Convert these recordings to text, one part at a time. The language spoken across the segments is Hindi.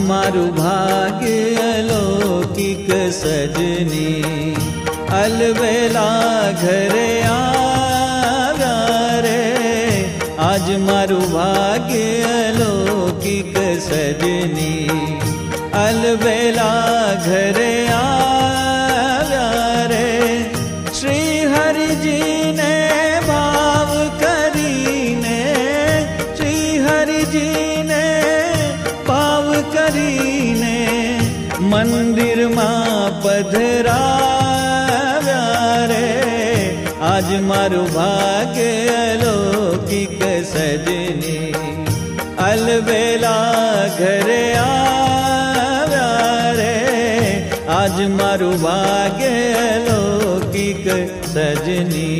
मारू भाग्य अलौकिक सजनी, अलबेला घरे आव्या रे। आज मारू भाग्य अलौकिक सजनी, अलबेला घरे आव्या रे। श्री हरि जी ने भाव करीने, श्री हरि जी ने भाव करीने मंदिर मां पधराव्या रे। आज मारू भाग्य अलौकिक सजनी, अलबेला घरे आव्या रे। आज मारू भाग्य अलौकिक सजनी।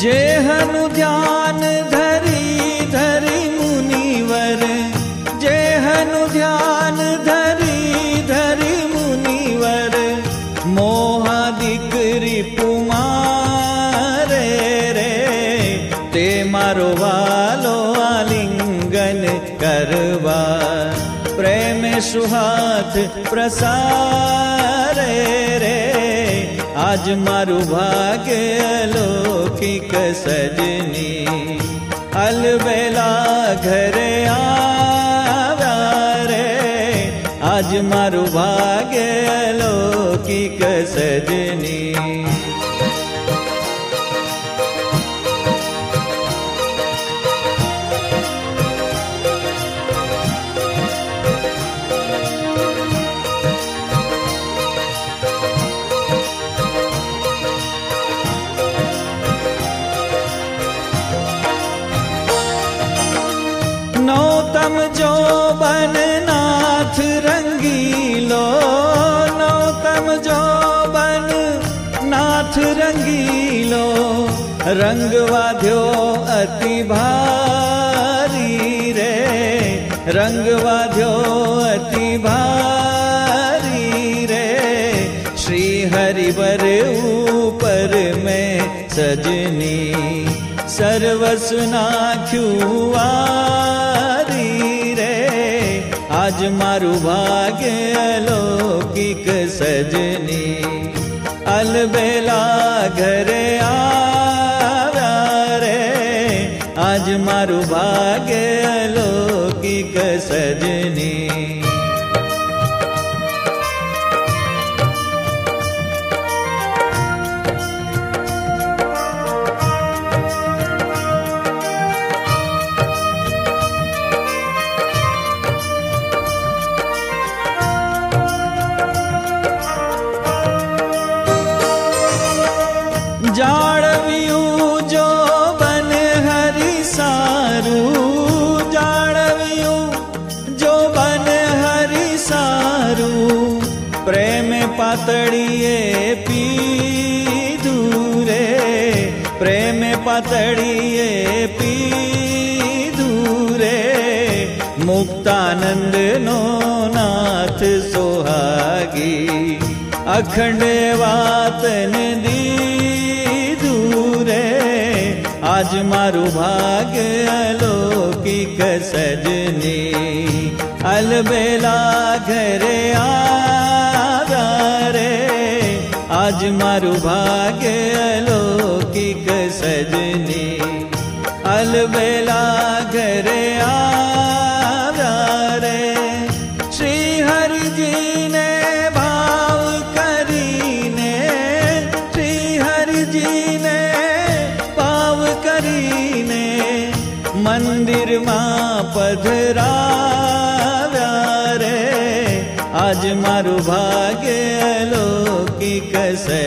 जेहनु ध्यान धरी धरी मुनिवर, जेहनु ध्यान धरी धरी मुनिवर। मोहा दीकरी पुमारे रे, ते मारो वालो आलिंगन करवा। प्रेम सुहाथ प्रसारे रे। आज मारू भाग्य अलौकिक सजनी, अलबेला घरे आव्या रे। आज मारू भाग्य अलौकिक सजनी। नौतम जो बन नाथ रंगीलो, नौतम जो बन नाथ रंगीलो। रंग वाध्यो अति भारी रे, रंग वाध्यो अति भारी रे। श्री हरिवर ऊपर में सजनी, सर्वस नाख्यू वारी रे। आज मारू भाग्य अलौकिक सजनी, अलबेला घरे आव्या रे। आज मारू भाग्य अलौकिक सजनी। जाळव्यू जो बन हरि सारू, जाळव्यू जो बन हरि सारू। प्रेम पातळीए पीधू रे, प्रेम पातळीए पीधू रे। मुक्तानंद नो नाथ सोहागी, अखंड वातन दी। आज मारू भाग्य अलौकिक सजनी, अलबेला घरे आव्या रे। आज मारू भाग्य अलौकिक सजनी, अलबेला घरे आव्या रे। श्री हरि जी ने भाव करीने, श्री हरि जी ने करीने मंदिर मां पधराव्या रे। आज मारू भाग्य अलौकिक सजनी।